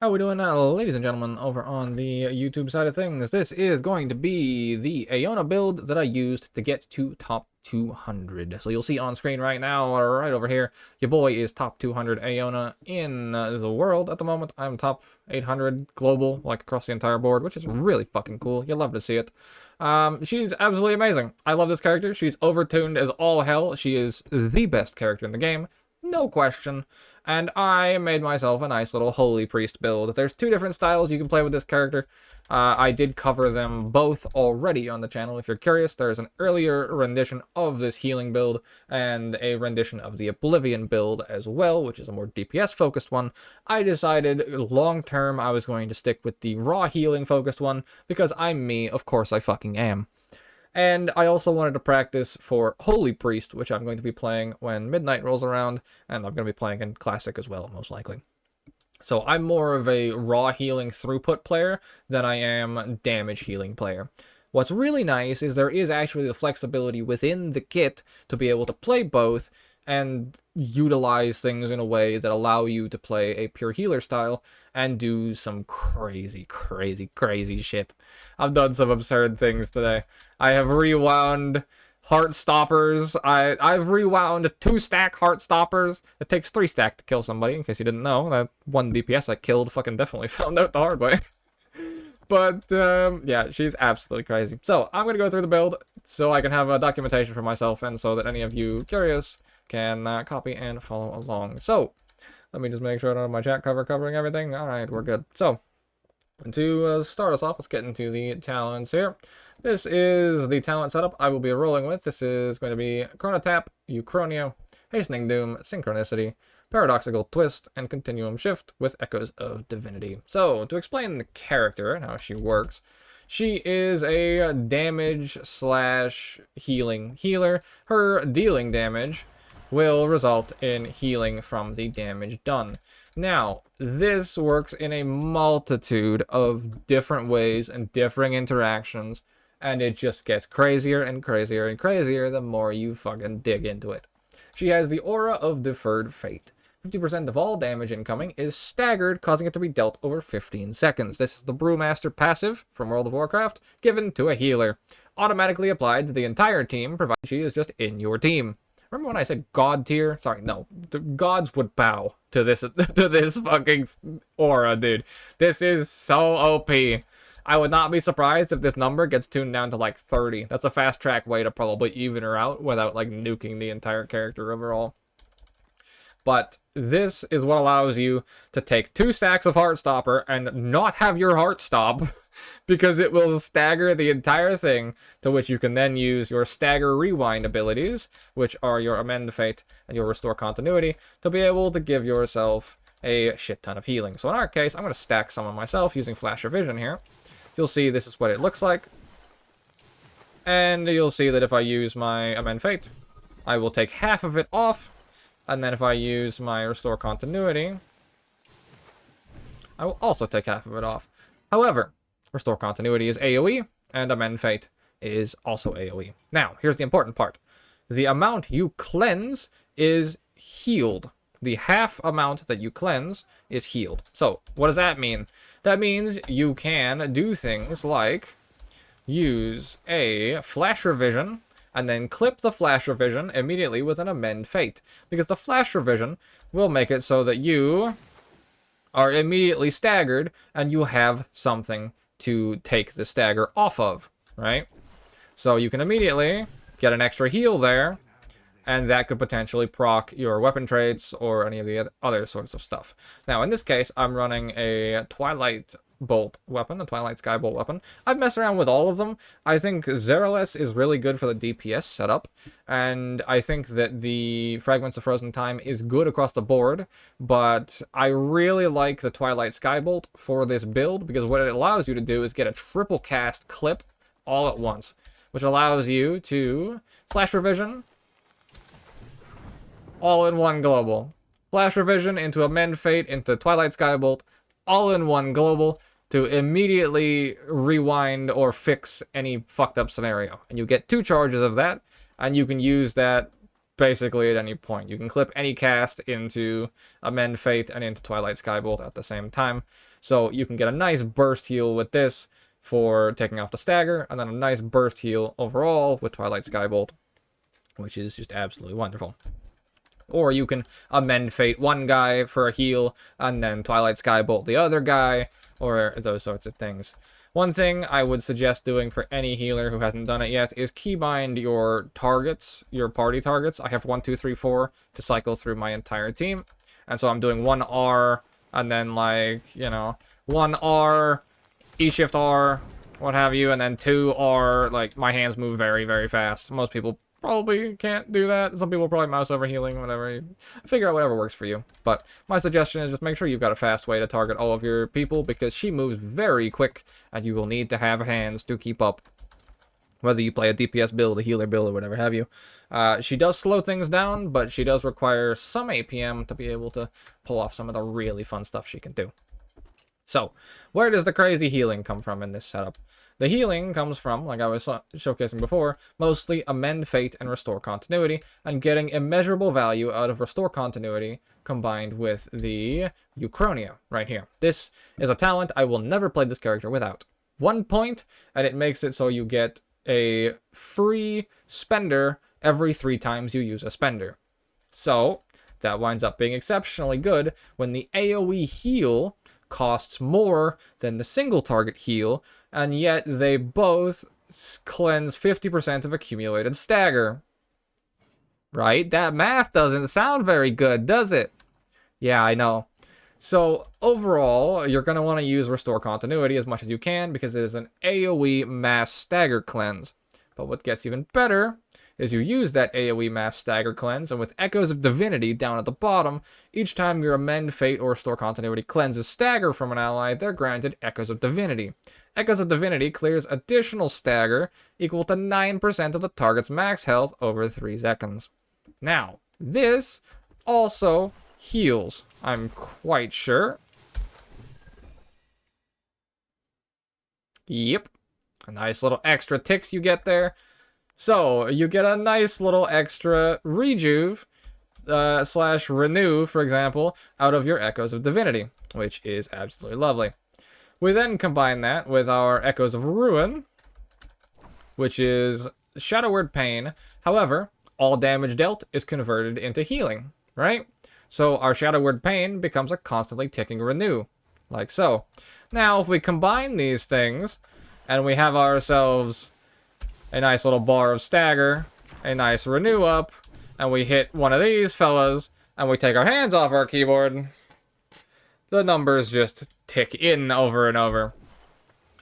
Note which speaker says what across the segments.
Speaker 1: How we doing, ladies and gentlemen, over on the YouTube side of things? This is going to be the Aiona build that I used to get to top 200. So you'll see on screen right now, or right over here, your boy is top 200 Aiona in the world at the moment. I'm top 800 global, like across the entire board, which is really fucking cool. You'll love to see it. She's absolutely amazing. I love this character. She's overtuned as all hell. She is the best character in the game. No question. And I made myself a nice little Holy Priest build. There's two different styles you can play with this character. I did cover them both already on the channel. If you're curious, there's an earlier rendition of this healing build and a rendition of the Oblivion build as well, which is a more DPS focused one. I decided long term I was going to stick with the raw healing focused one because I'm me, of course I fucking am. And I also wanted to practice for Holy Priest, which I'm going to be playing when Midnight rolls around, and I'm going to be playing in Classic as well, most likely. So I'm more of a raw healing throughput player than I am damage healing player. What's really nice is there is actually the flexibility within the kit to be able to play both and utilize things in a way that allow you to play a pure healer style and do some crazy shit. I've done some absurd things today. I have rewound heart stoppers. I've rewound 2-stack heart stoppers. It takes 3-stack to kill somebody, in case you didn't know. That one DPS I killed fucking definitely found out the hard way. But, yeah, she's absolutely crazy. So, I'm going to go through the build so I can have a documentation for myself and so that any of you curious can copy and follow along. So, let me just make sure I don't have my chat covering everything. Alright, we're good. So, to start us off, let's get into the talents here. This is the talent setup I will be rolling with. This is going to be Chronotap, Uchronio, Hastening Doom, Synchronicity, Paradoxical Twist, and Continuum Shift with Echoes of Divinity. So, to explain the character and how she works, she is a damage slash healing healer. Her dealing damage will result in healing from the damage done. Now, this works in a multitude of different ways and differing interactions, and it just gets crazier and crazier and crazier the more you fucking dig into it. She has the aura of Deferred Fate. 50% of all damage incoming is staggered, causing it to be dealt over 15 seconds. This is the Brewmaster passive from World of Warcraft, given to a healer. Automatically applied to the entire team, provided she is just in your team. Remember when I said God tier? Sorry, no. The gods would bow to this fucking aura, dude. This is so OP. I would not be surprised if this number gets tuned down to like 30. That's a fast track way to probably even her out without like nuking the entire character overall. But this is what allows you to take 2 stacks of Heartstopper and not have your heart stop, because it will stagger the entire thing, to which you can then use your Stagger Rewind abilities, which are your Amend Fate and your Restore Continuity, to be able to give yourself a shit ton of healing. So in our case, I'm going to stack some of myself using Flasher Vision here. You'll see this is what it looks like. And you'll see that if I use my Amend Fate, I will take half of it off. And then if I use my Restore Continuity, I will also take half of it off. However, Restore Continuity is AoE, and Amend Fate is also AoE. Now, here's the important part. The amount you cleanse is healed. The half amount that you cleanse is healed. So, what does that mean? That means you can do things like use a Flash Revision, and then clip the Flash Revision immediately with an Amend Fate. Because the Flash Revision will make it so that you are immediately staggered, and you have something to take the stagger off of, right? So you can immediately get an extra heal there, and that could potentially proc your weapon traits or any of the other sorts of stuff. Now, in this case, I'm running a Twilight Bolt weapon, a Twilight Sky Bolt weapon. I've messed around with all of them. I think Zeroless is really good for the DPS setup, and I think that the Fragments of Frozen Time is good across the board, but I really like the Twilight Sky Bolt for this build, because what it allows you to do is get a triple cast clip all at once, which allows you to Flash Revision, all in one global. Flash Revision into Amend Fate into Twilight Sky Bolt, all in one global, to immediately rewind or fix any fucked up scenario. And you get 2 charges of that, and you can use that basically at any point. You can clip any cast into Amend Fate and into Twilight Skybolt at the same time. So you can get a nice burst heal with this for taking off the stagger, and then a nice burst heal overall with Twilight Skybolt, which is just absolutely wonderful. Or you can Amend Fate one guy for a heal, and then Twilight Skybolt the other guy, or those sorts of things. One thing I would suggest doing for any healer who hasn't done it yet is keybind your targets, your party targets. I have 1, 2, 3, 4 to cycle through my entire team. And so I'm doing 1 R, and then like, you know, 1 R, E shift R, what have you, and then 2 R, like my hands move very, very fast. Most people probably can't do that. Some people probably mouse over healing, whatever. Figure out whatever works for you. But my suggestion is just make sure you've got a fast way to target all of your people, because she moves very quick, and you will need to have hands to keep up. Whether you play a DPS build, a healer build, or whatever have you. She does slow things down, but she does require some APM to be able to pull off some of the really fun stuff she can do. So, where does the crazy healing come from in this setup? The healing comes from, like I was showcasing before, mostly Amend Fate and Restore Continuity, and getting immeasurable value out of Restore Continuity combined with the Euchronia right here. This is a talent I will never play this character without. 1 point, and it makes it so you get a free spender every 3 times you use a spender. So, that winds up being exceptionally good when the AoE heal costs more than the single target heal, and yet they both cleanse 50% of accumulated stagger. Right? That math doesn't sound very good, does it? Yeah, I know. So overall, you're going to want to use Restore Continuity as much as you can, because it is an AoE mass stagger cleanse. But what gets even better is you use that AoE mass stagger cleanse, and with Echoes of Divinity down at the bottom, each time your Amend Fate or Restore Continuity cleanses stagger from an ally, they're granted Echoes of Divinity. Echoes of Divinity clears additional stagger equal to 9% of the target's max health over 3 seconds. Now, this also heals, I'm quite sure. Yep. A nice little extra ticks you get there. So, you get a nice little extra rejuve, slash renew, for example, out of your Echoes of Divinity, which is absolutely lovely. We then combine that with our Echoes of Ruin, which is Shadow Word Pain. However, all damage dealt is converted into healing, right? So our Shadow Word Pain becomes a constantly ticking renew, like so. Now, if we combine these things, and we have ourselves a nice little bar of stagger, a nice renew up, and we hit one of these fellas, and we take our hands off our keyboard, the numbers just tick in over and over.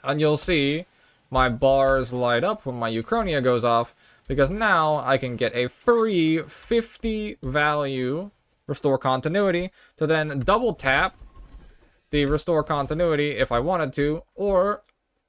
Speaker 1: And you'll see my bars light up when my Euchronia goes off, because now I can get a free 50 value Restore Continuity to then double tap the Restore Continuity if I wanted to, or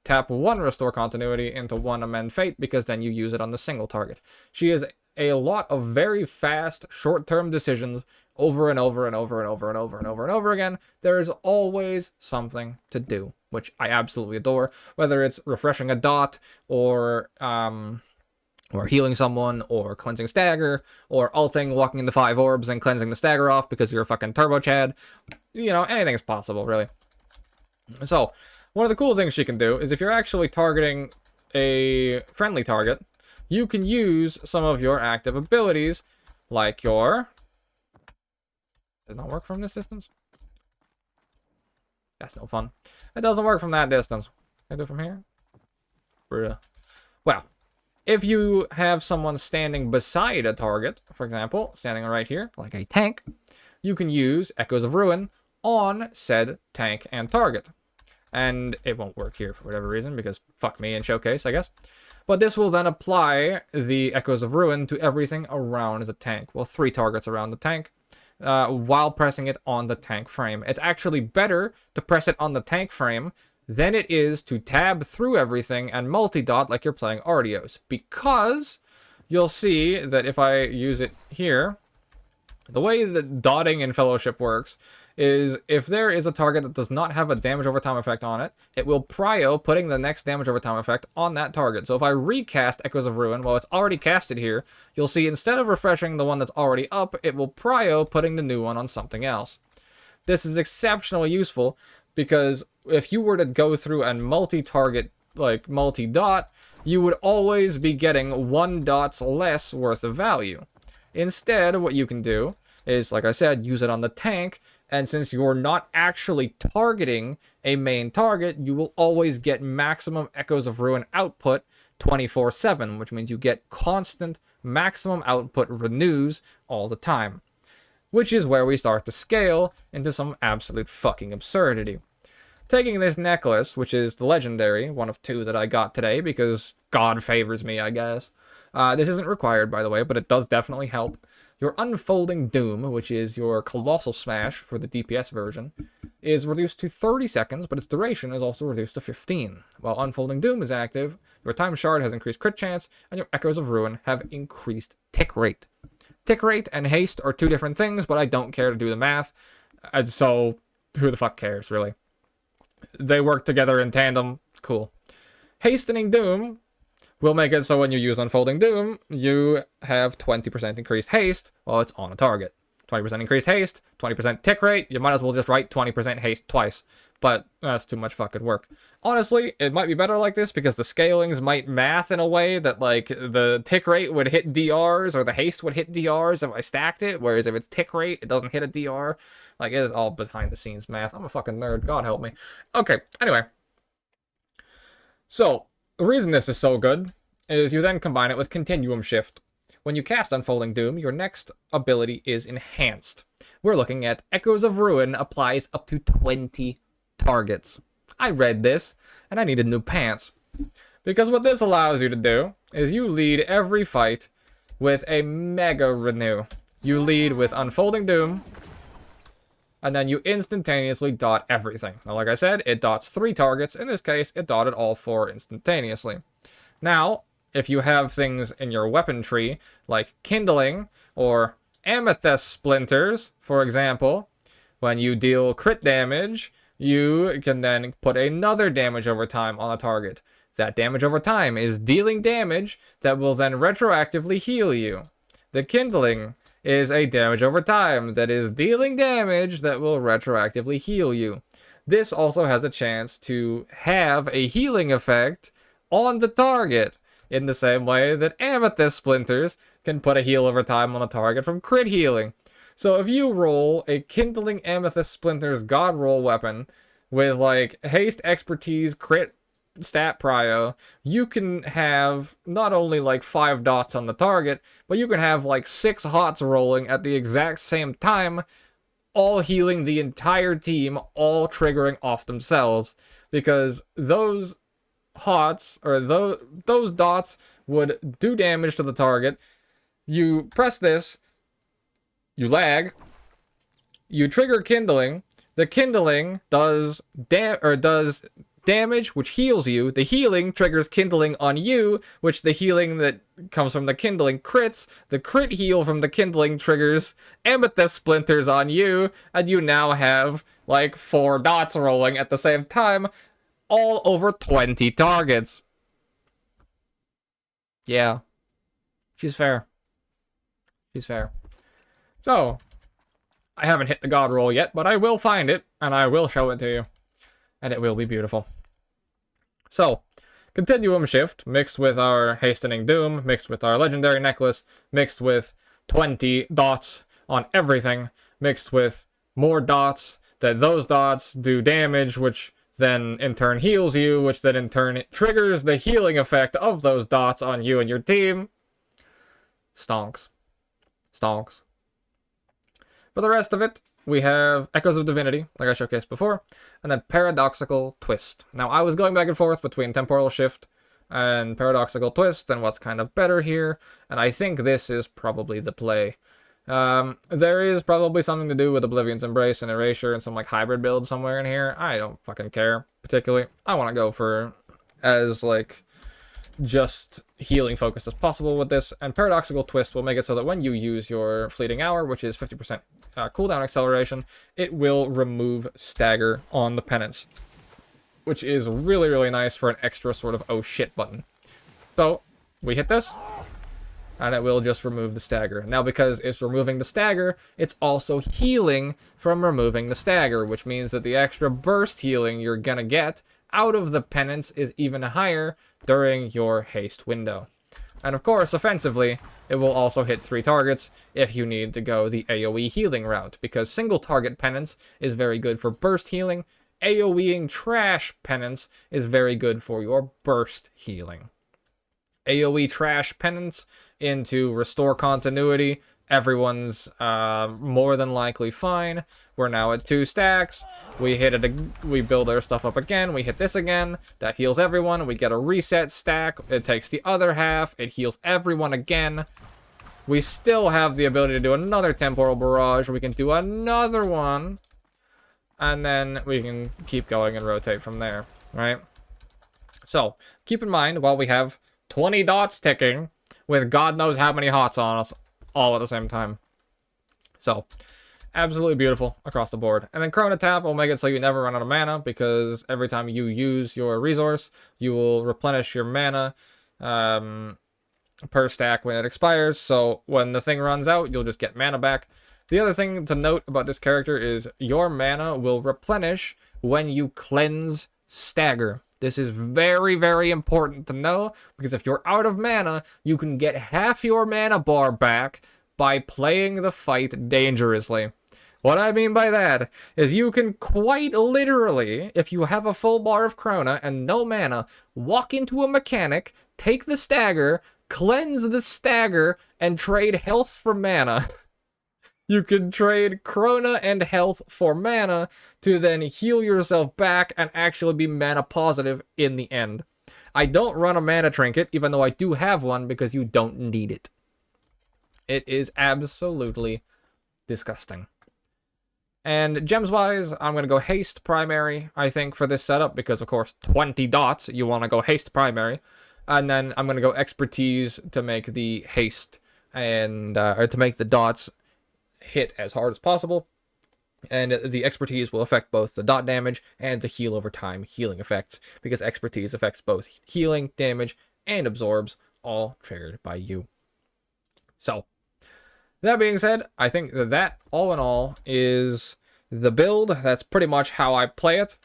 Speaker 1: tap 1 Restore Continuity into 1 Amend Fate, because then you use it on the single target. She is a lot of very fast, short-term decisions over and over and over and over and over and over and over again. There is always something to do, which I absolutely adore. Whether it's refreshing a dot, or healing someone, or cleansing stagger, or ulting, walking into 5 orbs and cleansing the stagger off because you're a fucking turbo chad. You know, anything is possible, really. So, one of the cool things she can do is if you're actually targeting a friendly target, you can use some of your active abilities, like your... Does not work from this distance? That's no fun. It doesn't work from that distance. Can I do it from here? Bruh. Well, if you have someone standing beside a target, for example, standing right here, like a tank, you can use Echoes of Ruin on said tank and target. And it won't work here for whatever reason, because fuck me in Showcase, I guess. But this will then apply the Echoes of Ruin to everything around the tank. Well, 3 targets around the tank, while pressing it on the tank frame. It's actually better to press it on the tank frame than it is to tab through everything and multi-dot like you're playing Artios. Because you'll see that if I use it here, the way that dotting in Fellowship works is if there is a target that does not have a damage over time effect on it, it will prio putting the next damage over time effect on that target. So if I recast Echoes of Ruin while it's already casted here, you'll see instead of refreshing the one that's already up, it will prio putting the new one on something else. This is exceptionally useful because if you were to go through and multi-target, like multi-dot, you would always be getting 1 dot's less worth of value. Instead, what you can do is, like I said, use it on the tank, and since you're not actually targeting a main target, you will always get maximum Echoes of Ruin output 24/7, which means you get constant maximum output renews all the time. Which is where we start to scale into some absolute fucking absurdity. Taking this necklace, which is the legendary, one of 2 that I got today, because God favors me, I guess. This isn't required, by the way, but it does definitely help. Your Unfolding Doom, which is your Colossal Smash for the DPS version, is reduced to 30 seconds, but its duration is also reduced to 15. While Unfolding Doom is active, your Time Shard has increased crit chance, and your Echoes of Ruin have increased tick rate. Tick rate and haste are 2 different things, but I don't care to do the math, so who the fuck cares, really? They work together in tandem, cool. Hastening Doom will make it so when you use Unfolding Doom, you have 20% increased haste while it's on a target. 20% increased haste, 20% tick rate, you might as well just write 20% haste twice. But that's too much fucking work. Honestly, it might be better like this because the scalings might math in a way that, like, the tick rate would hit DRs or the haste would hit DRs if I stacked it, whereas if it's tick rate, it doesn't hit a DR. Like, it is all behind the scenes math. I'm a fucking nerd, God help me. Okay, anyway. So, the reason this is so good is you then combine it with Continuum Shift. When you cast Unfolding Doom, your next ability is enhanced. We're looking at Echoes of Ruin applies up to 20 targets. I read this, and I needed new pants. Because what this allows you to do is you lead every fight with a mega renew. You lead with Unfolding Doom, and then you instantaneously dot everything. Now, like I said, it dots 3 targets. In this case, it dotted all 4 instantaneously. Now, if you have things in your weapon tree, like Kindling or Amethyst Splinters, for example, when you deal crit damage, you can then put another damage over time on a target. That damage over time is dealing damage that will then retroactively heal you. The Kindling is a damage over time that is dealing damage that will retroactively heal you. This also has a chance to have a healing effect on the target, in the same way that Amethyst Splinters can put a heal over time on a target from crit healing. So if you roll a Kindling Amethyst Splinters God Roll weapon with, like, haste, expertise, crit, stat prio, you can have not only, like, 5 dots on the target, but you can have, like, 6 hots rolling at the exact same time, all healing the entire team, all triggering off themselves, because those hots, or those dots, would do damage to the target. You press this, you lag, you trigger Kindling, the Kindling does damage, which heals you. The healing triggers Kindling on you, which the healing that comes from the Kindling crits. The crit heal from the Kindling triggers Amethyst Splinters on you, and you now have, like, 4 dots rolling at the same time, all over 20 targets. Yeah. She's fair. She's fair. So, I haven't hit the God roll yet, but I will find it, and I will show it to you. And it will be beautiful. So, Continuum Shift, mixed with our Hastening Doom, mixed with our Legendary Necklace, mixed with 20 dots on everything, mixed with more dots, that those dots do damage, which then in turn heals you, which then in turn triggers the healing effect of those dots on you and your team. Stonks. Stonks. For the rest of it, we have Echoes of Divinity, like I showcased before, and then Paradoxical Twist. Now, I was going back and forth between Temporal Shift and Paradoxical Twist, and what's kind of better here, and I think this is probably the play. There is probably something to do with Oblivion's Embrace and Erasure and some, like, hybrid build somewhere in here. I don't fucking care, particularly. I want to go for as, like, just healing focused as possible with this, and Paradoxical Twist will make it so that when you use your Fleeting Hour, which is 50% cooldown acceleration, it will remove stagger on the penance, which is really, really nice for an extra sort of oh shit button. So we hit this, and it will just remove the stagger. Now, because it's removing the stagger, it's also healing from removing the stagger, which means that the extra burst healing you're gonna get out of the penance is even higher during your haste window. And of course, offensively, it will also hit 3 targets if you need to go the AoE healing route, because single target penance is very good for burst healing. AoEing trash penance is very good for your burst healing. AoE trash penance into restore continuity. Everyone's more than likely fine. We're now at 2 stacks. We hit it. We build our stuff up again. We hit this again. That heals everyone. We get a reset stack. It takes the other half. It heals everyone again. We still have the ability to do another temporal barrage. We can do another one. And then we can keep going and rotate from there, right? So, keep in mind, while we have 20 dots ticking, with God knows how many hots on us, all at the same time. So, absolutely beautiful across the board. And then Chrono Tap will make it so you never run out of mana, because every time you use your resource, you will replenish your mana per stack when it expires. So, when the thing runs out, you'll just get mana back. The other thing to note about this character is your mana will replenish when you cleanse stagger. This is very, very important to know, because if you're out of mana, you can get half your mana bar back by playing the fight dangerously. What I mean by that is you can quite literally, if you have a full bar of Chrono and no mana, walk into a mechanic, take the stagger, cleanse the stagger, and trade health for mana. You can trade Chrono and health for mana to then heal yourself back and actually be mana positive in the end. I don't run a mana trinket, even though I do have one, because you don't need it. It is absolutely disgusting. And gems-wise, I'm going to go haste primary, I think, for this setup, because, of course, 20 dots, you want to go haste primary. And then I'm going to go expertise to make the haste, and or to make the dots hit as hard as possible. And the expertise will affect both the dot damage and the heal over time healing effects, because expertise affects both healing, damage, and absorbs, all triggered by you. So, that being said, I think that all in all is the build. That's pretty much how I play it.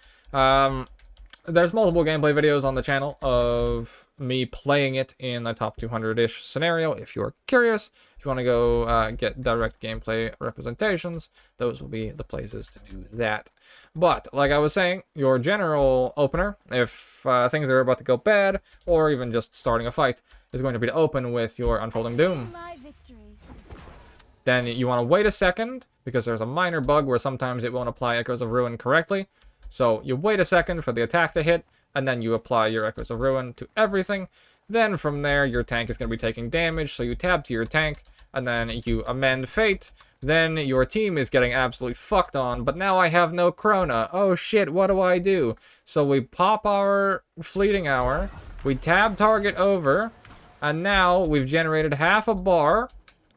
Speaker 1: There's multiple gameplay videos on the channel of me playing it in a top 200-ish scenario. If you're curious, if you want to go get direct gameplay representations, those will be the places to do that. But, like I was saying, your general opener, if things are about to go bad, or even just starting a fight, is going to be to open with your Unfolding Doom. Then you want to wait a second, because there's a minor bug where sometimes it won't apply Echoes of Ruin correctly. So you wait a second for the attack to hit, and then you apply your Echoes of Ruin to everything. Then from there, your tank is going to be taking damage, so you tab to your tank, and then you amend Fate. Then your team is getting absolutely fucked on, but now I have no Chrono. Oh shit, what do I do? So we pop our Fleeting Hour, we tab target over, and now we've generated half a bar,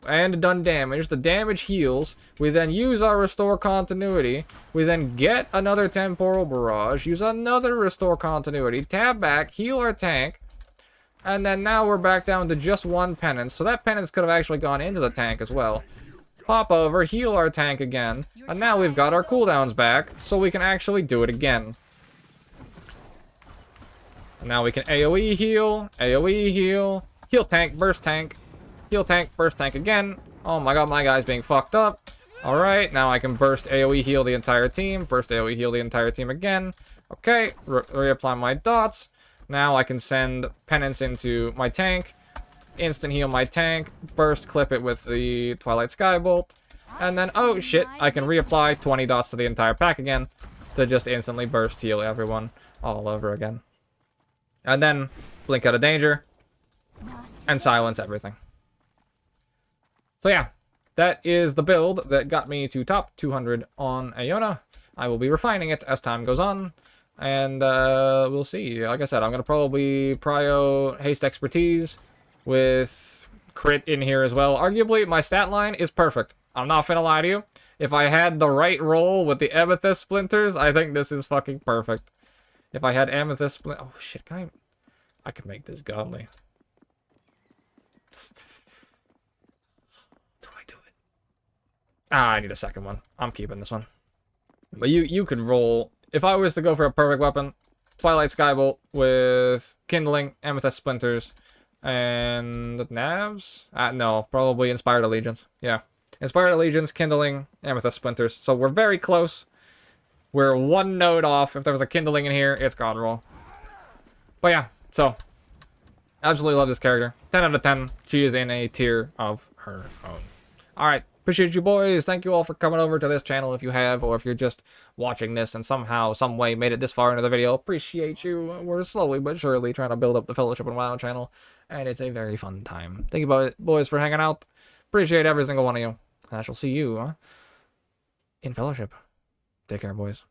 Speaker 1: and done damage. The damage heals. We then use our Restore Continuity. We then get another Temporal Barrage. Use another Restore Continuity. Tab back. Heal our tank. And then now we're back down to just one Penance. So that Penance could have actually gone into the tank as well. Pop over. Heal our tank again. And now we've got our cooldowns back. So we can actually do it again. And now we can AoE heal. AoE heal. Heal tank. Burst tank. Heal tank, burst tank again. Oh my god, my guy's being fucked up. Alright, now I can burst AoE heal the entire team. Burst AoE heal the entire team again. Okay, reapply my dots. Now I can send Penance into my tank. Instant heal my tank. Burst clip it with the Twilight Skybolt. And then, oh shit, I can reapply 20 dots to the entire pack again. To just instantly burst heal everyone all over again. And then, blink out of danger. And silence everything. So yeah, that is the build that got me to top 200 on Aiona. I will be refining it as time goes on, and we'll see. Like I said, I'm going to probably prio Haste Expertise with crit in here as well. Arguably, my stat line is perfect. I'm not finna lie to you. If I had the right roll with the amethyst splinters, I think this is fucking perfect. If I had amethyst splint... Oh, shit, I can make this godly. Do I do it? Ah, I need a second one. I'm keeping this one. But you could roll... If I was to go for a perfect weapon, Twilight Skybolt with Kindling, Amethyst Splinters, and Navs? No, probably Inspired Allegiance. Yeah. Inspired Allegiance, Kindling, Amethyst Splinters. So we're very close. We're one node off. If there was a Kindling in here, it's God roll. But yeah, so absolutely love this character. 10 out of 10. She is in a tier of her own. Alright, appreciate you boys. Thank you all for coming over to this channel if you have, or if you're just watching this and somehow, some way made it this far into the video. Appreciate you. We're slowly but surely trying to build up the Fellowship and WoW channel, and it's a very fun time. Thank you boys for hanging out. Appreciate every single one of you. I shall see you in Fellowship. Take care, boys.